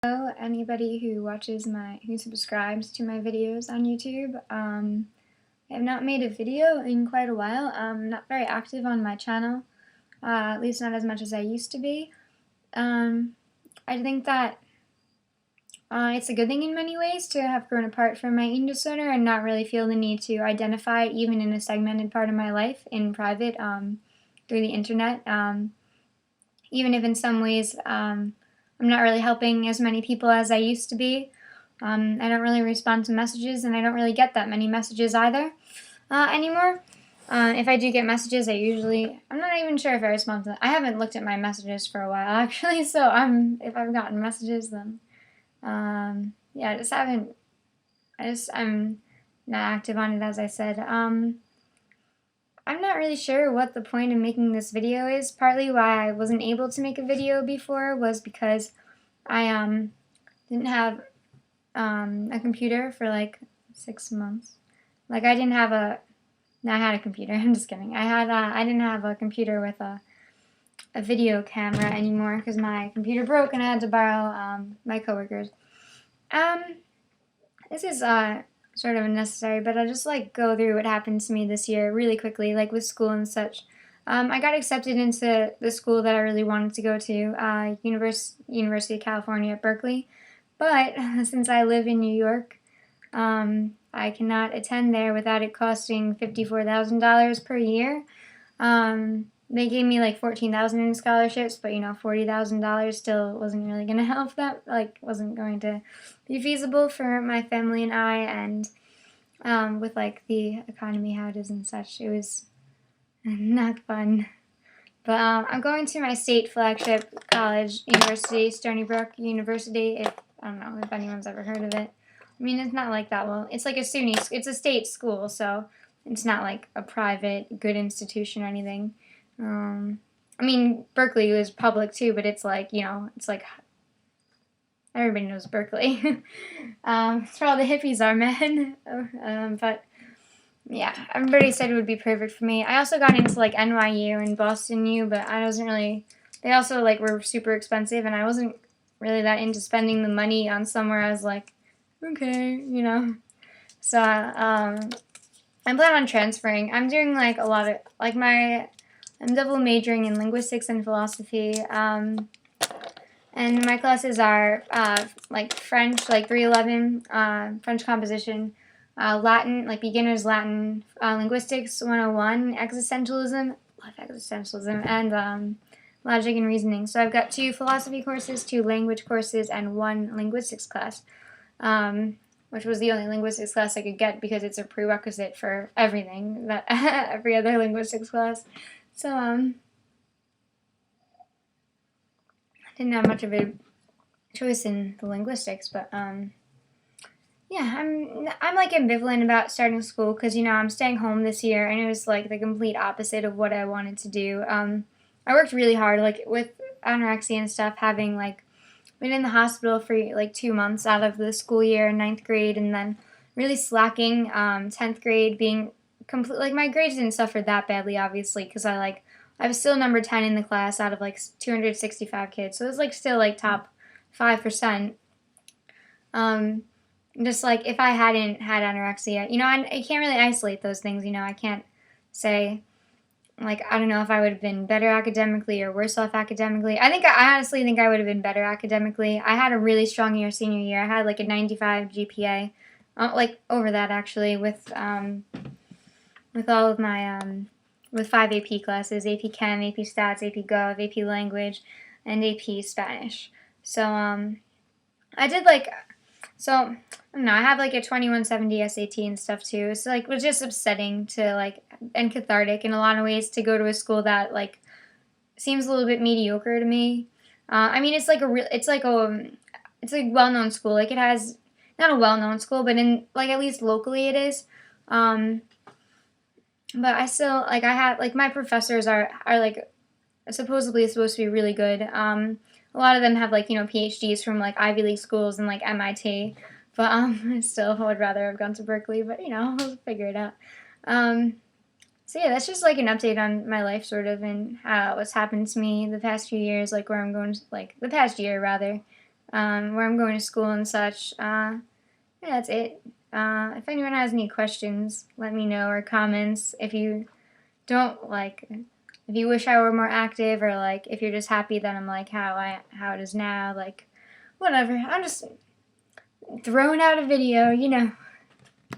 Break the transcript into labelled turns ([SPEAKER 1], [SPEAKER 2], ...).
[SPEAKER 1] Hello, anybody who subscribes to my videos on YouTube. I have not made a video in quite a while. I'm not very active on my channel, at least not as much as I used to be. I think that it's a good thing in many ways to have grown apart from my eating disorder and not really feel the need to identify it even in a segmented part of my life in private through the internet. Even if in some ways I'm not really helping as many people as I used to be. I don't really respond to messages, and I don't really get that many messages either anymore. If I do get messages, I'm not even sure if I respond to them. I haven't looked at my messages for a while, actually, so if I've gotten messages, then, yeah, I'm not active on it, as I said. I'm not really sure what the point of making this video is. Partly why I wasn't able to make a video before was because I didn't have a computer for like 6 months. Like I didn't have a no, I had a computer. I'm just kidding. I didn't have a computer with a video camera anymore because my computer broke and I had to borrow my coworkers. This is sort of unnecessary, but I'll just like go through what happened to me this year really quickly, like with school and such. I got accepted into the school that I really wanted to go to, University of California at Berkeley. But since I live in New York, I cannot attend there without it costing $54,000 per year. They gave me like $14,000 in scholarships, but $40,000 still wasn't really going to help that, like wasn't going to be feasible for my family and I, and with like the economy how it is and such, it was not fun. But I'm going to my state flagship college, University, Stony Brook University. I don't know if anyone's ever heard of it. I mean, it's not like that. Well, it's like it's a state school, so it's not like a private, good institution or anything. I mean, Berkeley was public too, but it's like, it's like everybody knows Berkeley. It's where all the hippies are, man. But yeah, everybody said it would be perfect for me. I also got into like NYU and Boston U, but I wasn't really. They also like were super expensive, and I wasn't really that into spending the money on somewhere. I was like, okay. So I plan on transferring. I'm doing like a lot of like I'm double majoring in linguistics and philosophy. And my classes are like French, like 311, French composition, Latin, like beginner's Latin, linguistics 101, existentialism, love existentialism, and logic and reasoning. So I've got 2 philosophy courses, 2 language courses, and 1 linguistics class, which was the only linguistics class I could get because it's a prerequisite for everything, that every other linguistics class. So I didn't have much of a choice in the linguistics, but yeah, I'm like ambivalent about starting school because I'm staying home this year, and it was like the complete opposite of what I wanted to do. I worked really hard, like with anorexia and stuff, having like been in the hospital for like 2 months out of the school year in 9th grade, and then really slacking 10th grade, being complete, like my grades didn't suffer that badly, obviously, because I was still number 10 in the class out of like 265 kids, so it was like still like top 5%. Just like if I hadn't had anorexia, I can't really isolate those things, I can't say, like, I don't know if I would have been better academically or worse off academically. I honestly think I would have been better academically. I had a really strong year senior year. I had like a 95 GPA, like over that actually, with all of my with 5 AP classes: AP Chem, AP Stats, AP Gov, AP Language, and AP Spanish. So I did like. So, I don't know, I have like a 2170 SAT and stuff too. So like, it was just upsetting to like, and cathartic in a lot of ways to go to a school that like seems a little bit mediocre to me. I mean, it's like it's like well-known school. Like it has, not a well-known school, but in like at least locally it is. But I still, like I have, like my professors are like supposedly supposed to be really good. A lot of them have like PhDs from like Ivy League schools and like MIT, but I still would rather have gone to Berkeley. But we'll figure it out. So yeah, that's just like an update on my life, sort of, and what's happened to me the past few years, like where I'm going, like the past year rather. where I'm going to school and such. Yeah, that's it. If anyone has any questions, let me know, or comments. If you don't like, if you wish I were more active, or like if you're just happy that I'm like how it is now, like whatever. I'm just throwing out a video,